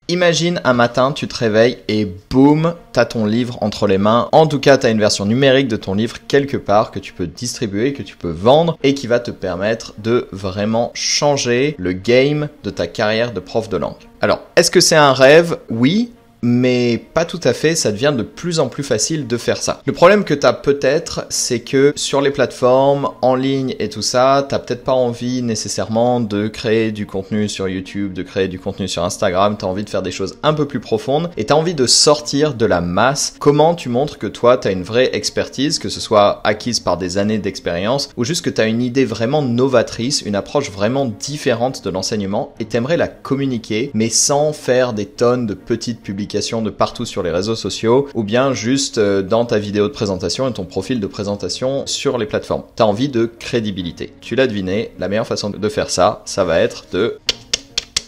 Imagine un matin, tu te réveilles et boum, t'as ton livre entre les mains. En tout cas, t'as une version numérique de ton livre quelque part que tu peux distribuer, que tu peux vendre et qui va te permettre de vraiment changer le game de ta carrière de prof de langue. Alors, est-ce que c'est un rêve? Oui. Mais pas tout à fait, ça devient de plus en plus facile de faire ça. Le problème que tu as peut-être, c'est que sur les plateformes, en ligne et tout ça, t'as peut-être pas envie nécessairement de créer du contenu sur YouTube, de créer du contenu sur Instagram, t'as envie de faire des choses un peu plus profondes et t'as envie de sortir de la masse. Comment tu montres que toi, t'as une vraie expertise, que ce soit acquise par des années d'expérience ou juste que t'as une idée vraiment novatrice, une approche vraiment différente de l'enseignement et t'aimerais la communiquer, mais sans faire des tonnes de petites publications de partout sur les réseaux sociaux ou bien juste dans ta vidéo de présentation et ton profil de présentation sur les plateformes. Tu as envie de crédibilité. Tu l'as deviné, la meilleure façon de faire ça, ça va être de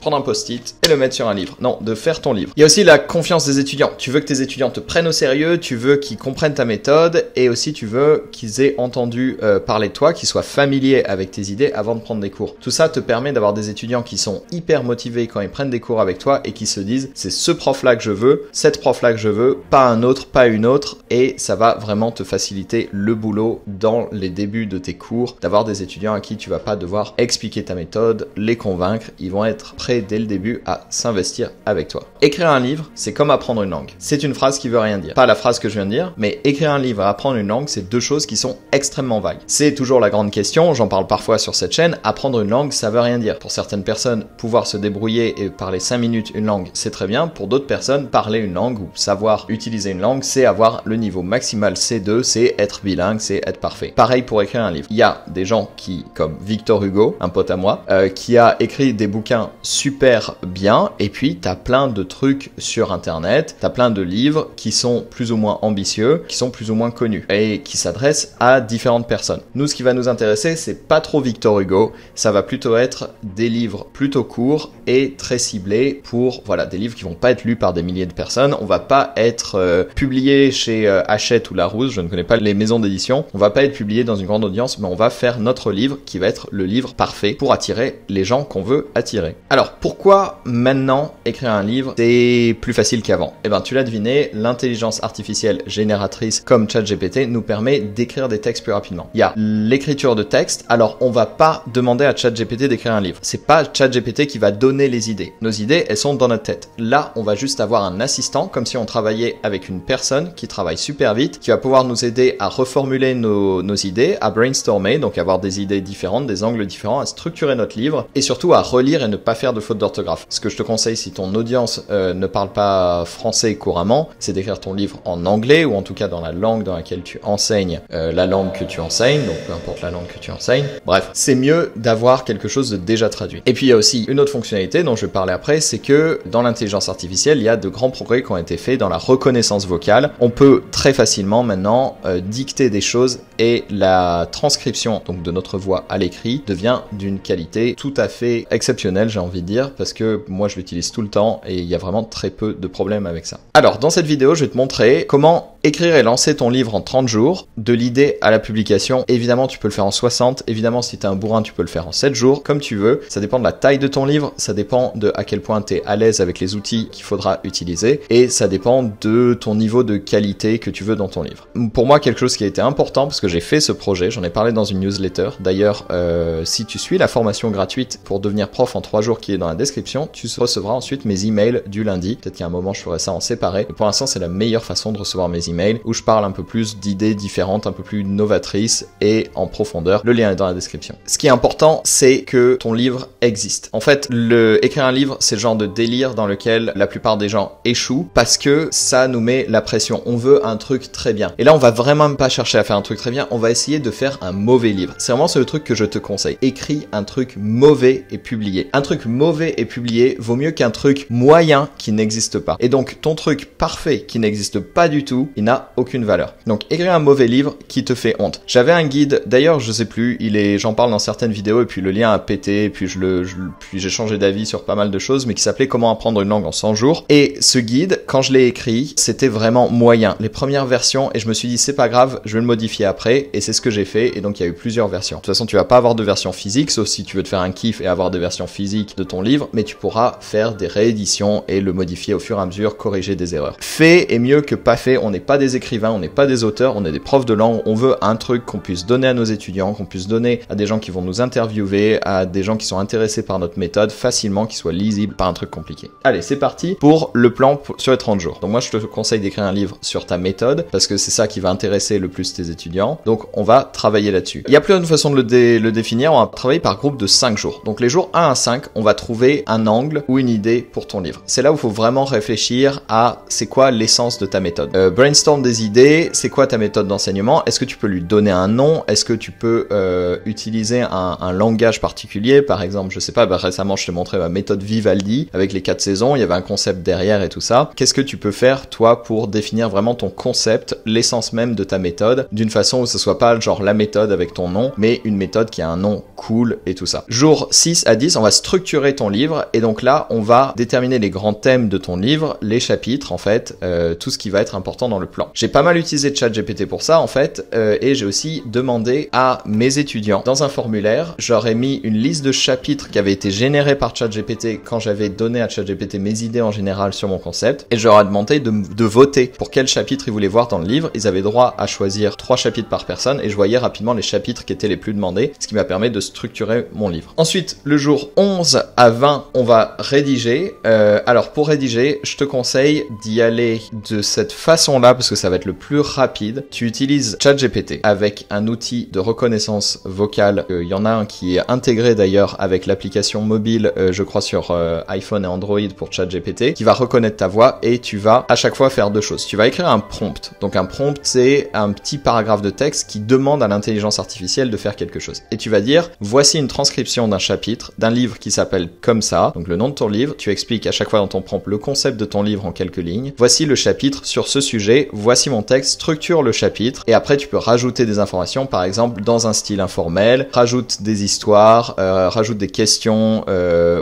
prendre un post-it et le mettre sur un livre. Non, de faire ton livre. Il y a aussi la confiance des étudiants. Tu veux que tes étudiants te prennent au sérieux, tu veux qu'ils comprennent ta méthode et aussi tu veux qu'ils aient entendu parler de toi, qu'ils soient familiers avec tes idées avant de prendre des cours. Tout ça te permet d'avoir des étudiants qui sont hyper motivés quand ils prennent des cours avec toi et qui se disent c'est ce prof-là que je veux, cette prof-là que je veux, pas un autre, pas une autre et ça va vraiment te faciliter le boulot dans les débuts de tes cours, d'avoir des étudiants à qui tu vas pas devoir expliquer ta méthode, les convaincre, ils vont être prêts dès le début à s'investir avec toi. Écrire un livre, c'est comme apprendre une langue. C'est une phrase qui veut rien dire. Pas la phrase que je viens de dire, mais écrire un livre et apprendre une langue, c'est deux choses qui sont extrêmement vagues. C'est toujours la grande question, j'en parle parfois sur cette chaîne, apprendre une langue, ça veut rien dire. Pour certaines personnes, pouvoir se débrouiller et parler 5 minutes une langue, c'est très bien. Pour d'autres personnes, parler une langue ou savoir utiliser une langue, c'est avoir le niveau maximal C2, c'est être bilingue, c'est être parfait. Pareil pour écrire un livre. Il y a des gens qui, comme Victor Hugo, un pote à moi, qui a écrit des bouquins super bien et puis t'as plein de trucs sur internet, t'as plein de livres qui sont plus ou moins ambitieux, qui sont plus ou moins connus et qui s'adressent à différentes personnes. Nous, ce qui va nous intéresser, c'est pas trop Victor Hugo, ça va plutôt être des livres plutôt courts et très ciblés pour, voilà, des livres qui vont pas être lus par des milliers de personnes. On va pas être publié chez Hachette ou Larousse, je ne connais pas les maisons d'édition, on va pas être publié dans une grande audience, mais on va faire notre livre qui va être le livre parfait pour attirer les gens qu'on veut attirer. Alors, pourquoi maintenant écrire un livre c'est plus facile qu'avant? Eh ben tu l'as deviné, l'intelligence artificielle génératrice comme ChatGPT nous permet d'écrire des textes plus rapidement. Il y a l'écriture de texte, alors on va pas demander à ChatGPT d'écrire un livre. C'est pas ChatGPT qui va donner les idées. Nos idées, elles sont dans notre tête. Là, on va juste avoir un assistant, comme si on travaillait avec une personne qui travaille super vite, qui va pouvoir nous aider à reformuler nos idées, à brainstormer, donc avoir des idées différentes, des angles différents, à structurer notre livre et surtout à relire et ne pas faire de fautes d'orthographe. Ce que je te conseille si ton audience ne parle pas français couramment, c'est d'écrire ton livre en anglais ou en tout cas dans la langue dans laquelle tu enseignes la langue que tu enseignes, donc peu importe la langue que tu enseignes. Bref, c'est mieux d'avoir quelque chose de déjà traduit. Et puis il y a aussi une autre fonctionnalité dont je vais parler après, c'est que dans l'intelligence artificielle, il y a de grands progrès qui ont été faits dans la reconnaissance vocale. On peut très facilement maintenant dicter des choses et la transcription donc de notre voix à l'écrit devient d'une qualité tout à fait exceptionnelle, j'ai envie de dire, parce que moi je l'utilise tout le temps et il y a vraiment très peu de problèmes avec ça. Alors dans cette vidéo, je vais te montrer comment écrire et lancer ton livre en 30 jours, de l'idée à la publication. Évidemment, tu peux le faire en 60. Évidemment, si tu es un bourrin, tu peux le faire en 7 jours, comme tu veux. Ça dépend de la taille de ton livre, ça dépend de à quel point tu es à l'aise avec les outils qu'il faudra utiliser et ça dépend de ton niveau de qualité que tu veux dans ton livre. Pour moi, quelque chose qui a été important, parce que j'ai fait ce projet, j'en ai parlé dans une newsletter. D'ailleurs, si tu suis la formation gratuite pour devenir prof en 3 jours qui est dans la description, tu recevras ensuite mes emails du lundi. Peut-être qu'à un moment, je ferai ça en séparé. Et pour l'instant, c'est la meilleure façon de recevoir mes emails où je parle un peu plus d'idées différentes, un peu plus novatrices et en profondeur. Le lien est dans la description. Ce qui est important, c'est que ton livre existe. En fait, écrire un livre, c'est le genre de délire dans lequel la plupart des gens échouent parce que ça nous met la pression. On veut un truc très bien. Et là, on va vraiment pas chercher à faire un truc très bien. On va essayer de faire un mauvais livre. C'est vraiment le truc que je te conseille. Écris un truc mauvais et publié. Un truc mauvais et publié vaut mieux qu'un truc moyen qui n'existe pas. Et donc, ton truc parfait qui n'existe pas du tout, il il n'a aucune valeur. Donc écrire un mauvais livre qui te fait honte. J'avais un guide, d'ailleurs je sais plus, j'en parle dans certaines vidéos et puis le lien a pété, et puis puis j'ai changé d'avis sur pas mal de choses, mais qui s'appelait Comment apprendre une langue en 100 jours. Et ce guide, quand je l'ai écrit, c'était vraiment moyen. Les premières versions, et je me suis dit c'est pas grave, je vais le modifier après, et c'est ce que j'ai fait, et donc il y a eu plusieurs versions. De toute façon, tu vas pas avoir de version physique, sauf si tu veux te faire un kiff et avoir des versions physiques de ton livre, mais tu pourras faire des rééditions et le modifier au fur et à mesure, corriger des erreurs. Fait est mieux que pas fait, on n'est pas des écrivains, on n'est pas des auteurs, on est des profs de langue, on veut un truc qu'on puisse donner à nos étudiants, qu'on puisse donner à des gens qui vont nous interviewer, à des gens qui sont intéressés par notre méthode, facilement, qui soit lisible, pas un truc compliqué. Allez, c'est parti pour le plan sur les 30 jours. Donc moi, je te conseille d'écrire un livre sur ta méthode, parce que c'est ça qui va intéresser le plus tes étudiants. Donc on va travailler là-dessus. Il y a plusieurs façons de le définir, on va travailler par groupe de 5 jours. Donc les jours 1 à 5, on va trouver un angle ou une idée pour ton livre. C'est là où il faut vraiment réfléchir à c'est quoi l'essence de ta méthode. Brainstorm des idées, c'est quoi ta méthode d'enseignement? Est-ce que tu peux lui donner un nom? Est-ce que tu peux utiliser un langage particulier? Par exemple, je sais pas, récemment je te montrais ma méthode Vivaldi avec les 4 saisons, il y avait un concept derrière et tout ça. Qu'est-ce que tu peux faire toi pour définir vraiment ton concept, l'essence même de ta méthode, d'une façon où ce soit pas genre la méthode avec ton nom, mais une méthode qui a un nom cool et tout ça. Jour 6 à 10, on va structurer ton livre et donc là, on va déterminer les grands thèmes de ton livre, les chapitres en fait, tout ce qui va être important dans le plan. J'ai pas mal utilisé ChatGPT pour ça en fait, et j'ai aussi demandé à mes étudiants, dans un formulaire, j'aurais mis une liste de chapitres qui avaient été générés par ChatGPT quand j'avais donné à ChatGPT mes idées en général sur mon concept, et je leur ai demandé de voter pour quel chapitre ils voulaient voir dans le livre. Ils avaient droit à choisir 3 chapitres par personne, et je voyais rapidement les chapitres qui étaient les plus demandés, ce qui m'a permis de structurer mon livre. Ensuite, le jour 11 à 20, on va rédiger. Alors pour rédiger, je te conseille d'y aller de cette façon-là, parce que ça va être le plus rapide. Tu utilises ChatGPT avec un outil de reconnaissance vocale. Il y en a un qui est intégré d'ailleurs avec l'application mobile, je crois sur iPhone et Android pour ChatGPT, qui va reconnaître ta voix, et tu vas à chaque fois faire 2 choses. Tu vas écrire un prompt. Donc un prompt, c'est un petit paragraphe de texte qui demande à l'intelligence artificielle de faire quelque chose. Et tu vas dire, voici une transcription d'un chapitre, d'un livre qui s'appelle comme ça, donc le nom de ton livre. Tu expliques à chaque fois dans ton prompt le concept de ton livre en quelques lignes. Voici le chapitre sur ce sujet, voici mon texte, structure le chapitre, et après tu peux rajouter des informations, par exemple dans un style informel, rajoute des histoires, rajoute des questions,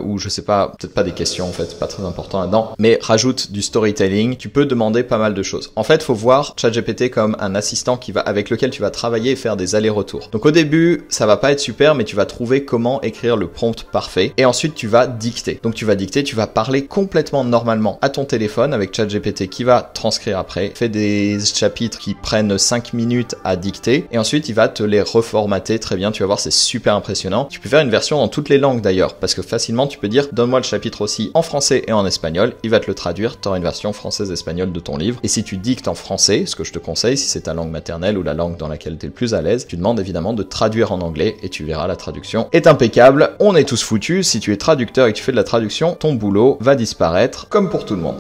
ou je sais pas, peut-être pas des questions en fait, c'est pas très important là-dedans, mais rajoute du storytelling. Tu peux demander pas mal de choses. En fait, faut voir ChatGPT comme un assistant avec lequel tu vas travailler et faire des allers-retours. Donc au début, ça va pas être super, mais tu vas trouver comment écrire le prompt parfait, et ensuite tu vas dicter. Donc tu vas dicter, tu vas parler complètement normalement à ton téléphone avec ChatGPT qui va transcrire après, fait des chapitres qui prennent 5 minutes à dicter, et ensuite il va te les reformater très bien. Tu vas voir, c'est super impressionnant. Tu peux faire une version dans toutes les langues d'ailleurs, parce que facilement tu peux dire donne-moi le chapitre aussi en français et en espagnol, il va te le traduire, tu auras une version française-espagnole de ton livre. Et si tu dictes en français, ce que je te conseille, si c'est ta langue maternelle ou la langue dans laquelle tu es le plus à l'aise, tu demandes évidemment de traduire en anglais, et tu verras, la traduction est impeccable. On est tous foutus, si tu es traducteur et que tu fais de la traduction, ton boulot va disparaître, comme pour tout le monde.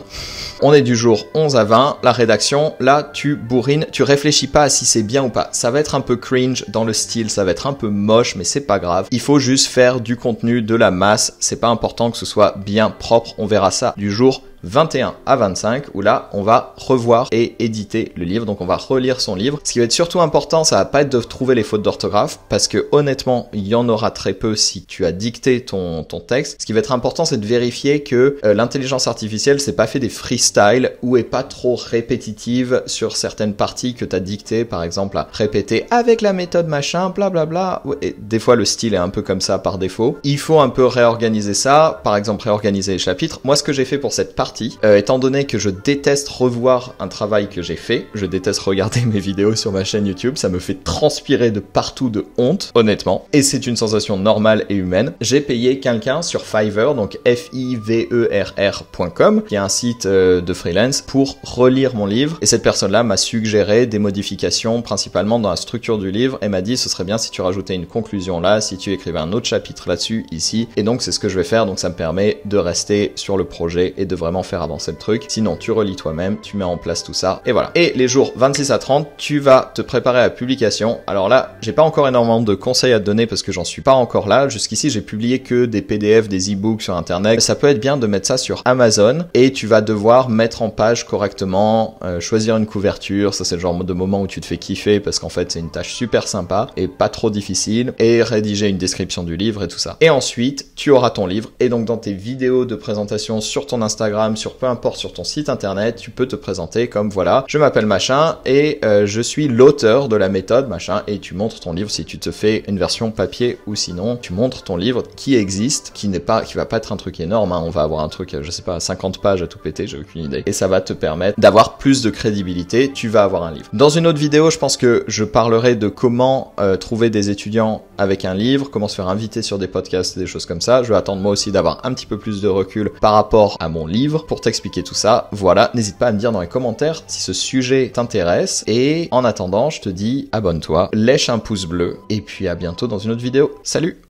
On est du jour 11 à 20, la rédaction, là tu bourrines, tu réfléchis pas à si c'est bien ou pas. Ça va être un peu cringe dans le style, ça va être un peu moche, mais c'est pas grave. Il faut juste faire du contenu, de la masse, c'est pas important que ce soit bien propre, on verra ça du jour 21 à 25, où là, on va revoir et éditer le livre, donc on va relire son livre. Ce qui va être surtout important, ça va pas être de trouver les fautes d'orthographe, parce que honnêtement, il y en aura très peu si tu as dicté ton texte. Ce qui va être important, c'est de vérifier que l'intelligence artificielle s'est pas fait des freestyles, ou est pas trop répétitive sur certaines parties que tu as dictées, par exemple à répéter avec la méthode machin, blablabla. Et des fois, le style est un peu comme ça par défaut. Il faut un peu réorganiser ça, par exemple réorganiser les chapitres. Moi, ce que j'ai fait pour cette partie, étant donné que je déteste revoir un travail que j'ai fait, je déteste regarder mes vidéos sur ma chaîne YouTube, ça me fait transpirer de partout de honte, honnêtement, et c'est une sensation normale et humaine. J'ai payé quelqu'un sur Fiverr, donc fiverr.com, qui est un site de freelance, pour relire mon livre, et cette personne-là m'a suggéré des modifications, principalement dans la structure du livre, et m'a dit ce serait bien si tu rajoutais une conclusion là, si tu écrivais un autre chapitre là-dessus, ici, et donc c'est ce que je vais faire. Donc ça me permet de rester sur le projet et de vraiment vraiment faire avancer le truc. Sinon, tu relis toi-même, tu mets en place tout ça, et voilà. Et les jours 26 à 30, tu vas te préparer à la publication. Alors là, j'ai pas encore énormément de conseils à te donner parce que j'en suis pas encore là. Jusqu'ici, j'ai publié que des PDF, des e-books sur Internet. Ça peut être bien de mettre ça sur Amazon et tu vas devoir mettre en page correctement, choisir une couverture. Ça, c'est le genre de moment où tu te fais kiffer parce qu'en fait, c'est une tâche super sympa et pas trop difficile, et rédiger une description du livre et tout ça. Et ensuite, tu auras ton livre, et donc dans tes vidéos de présentation sur ton Instagram, sur peu importe, sur ton site internet, tu peux te présenter comme voilà, je m'appelle machin et je suis l'auteur de la méthode machin, et tu montres ton livre si tu te fais une version papier, ou sinon tu montres ton livre qui existe, qui va pas être un truc énorme, hein. On va avoir un truc, je sais pas, 50 pages à tout péter, j'ai aucune idée, et ça va te permettre d'avoir plus de crédibilité. Tu vas avoir un livre. Dans une autre vidéo, je pense que je parlerai de comment trouver des étudiants avec un livre, comment se faire inviter sur des podcasts, des choses comme ça. Je vais attendre moi aussi d'avoir un petit peu plus de recul par rapport à mon livre pour t'expliquer tout ça. Voilà, n'hésite pas à me dire dans les commentaires si ce sujet t'intéresse, et en attendant, je te dis abonne-toi, lèche un pouce bleu, et puis à bientôt dans une autre vidéo. Salut!